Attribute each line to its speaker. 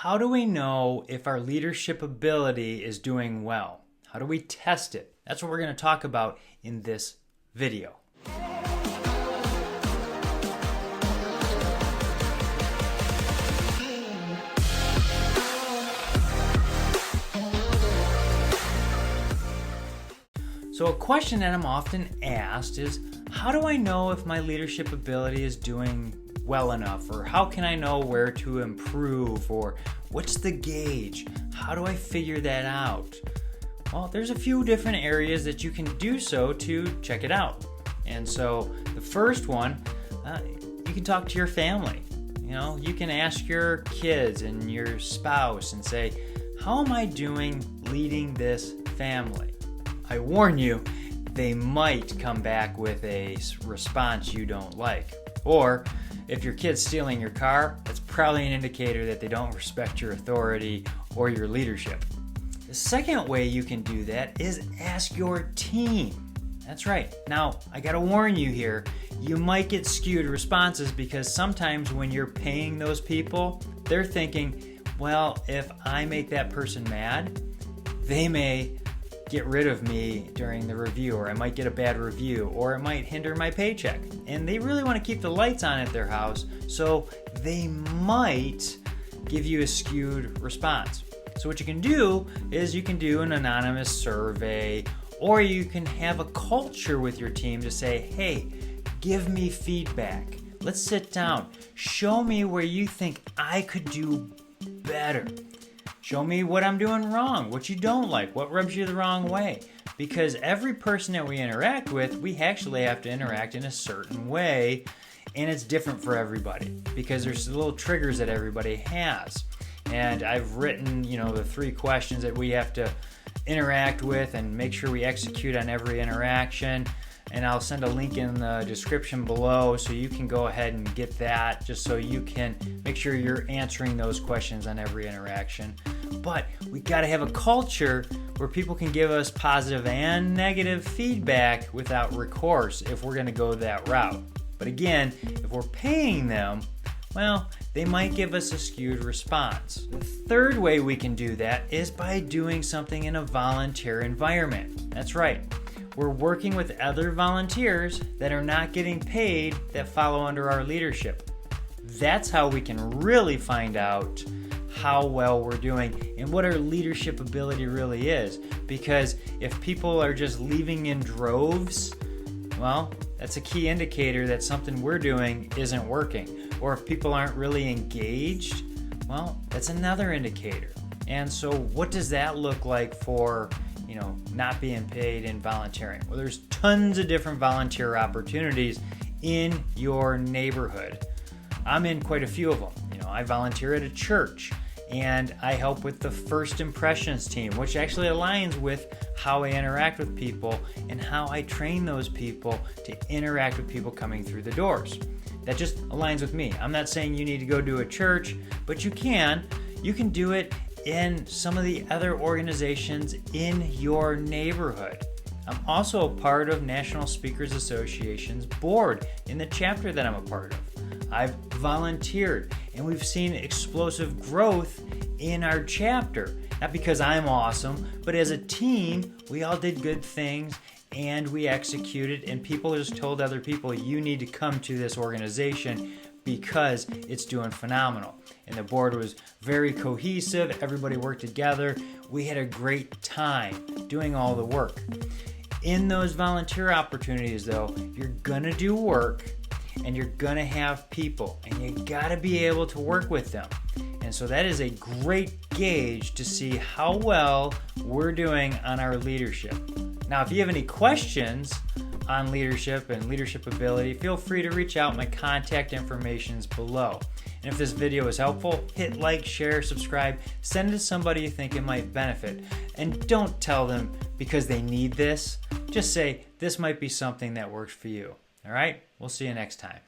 Speaker 1: how do we know if our leadership ability is doing well? How do we test it? That's what we're going to talk about in this video. So a question that I'm often asked is, how do I know if my leadership ability is doing well enough? Or how can I know where to improve? Or what's the gauge? How do I figure that out? Well, there's a few different areas that you can do so to check it out. And so the first one, you can talk to your family. You can ask your kids and your spouse and say, how am I doing leading this family? I warn you, they might come back with a response you don't like. Or if your kid's stealing your car, that's probably an indicator that they don't respect your authority or your leadership. The second way you can do that is ask your team. That's right. Now, I gotta warn you here, you might get skewed responses because sometimes when you're paying those people, they're thinking, well, if I make that person mad, they may get rid of me during the review, or I might get a bad review, or it might hinder my paycheck. And they really want to keep the lights on at their house, so they might give you a skewed response. So what you can do is you can do an anonymous survey, or you can have a culture with your team to say, hey, give me feedback. Let's sit down. Show me where you think I could do better. Show me what I'm doing wrong, what you don't like, what rubs you the wrong way. Because every person that we interact with, we actually have to interact in a certain way, and it's different for everybody because there's little triggers that everybody has. And I've written, the 3 questions that we have to interact with and make sure we execute on every interaction. And I'll send a link in the description below so you can go ahead and get that, just so you can make sure you're answering those questions on every interaction. But we got to have a culture where people can give us positive and negative feedback without recourse if we're going to go that route. But again, if we're paying them, well, they might give us a skewed response. The third way we can do that is by doing something in a volunteer environment. That's right. We're working with other volunteers that are not getting paid that follow under our leadership. That's how we can really find out how well we're doing and what our leadership ability really is. Because if people are just leaving in droves, well, that's a key indicator that something we're doing isn't working. Or if people aren't really engaged, well, that's another indicator. And so what does that look like for not being paid and volunteering? Well, there's tons of different volunteer opportunities in your neighborhood. I'm in quite a few of them. I volunteer at a church, and I help with the First Impressions team, which actually aligns with how I interact with people and how I train those people to interact with people coming through the doors. That just aligns with me. I'm not saying you need to go to a church, but you can do it in some of the other organizations in your neighborhood. I'm also a part of National Speakers Association's board in the chapter that I'm a part of. I've volunteered, and we've seen explosive growth in our chapter. Not because I'm awesome, but as a team, we all did good things, and we executed, and people just told other people, you need to come to this organization because it's doing phenomenal. And the board was very cohesive. Everybody worked together. We had a great time doing all the work. In those volunteer opportunities, though, you're going to do work and you're going to have people, and you got to be able to work with them. And so that is a great gauge to see how well we're doing on our leadership. Now, if you have any questions on leadership and leadership ability, feel free to reach out. My contact information is below. And if this video was helpful, hit like, share, subscribe, send it to somebody you think it might benefit. And don't tell them because they need this. Just say, this might be something that works for you. All right? We'll see you next time.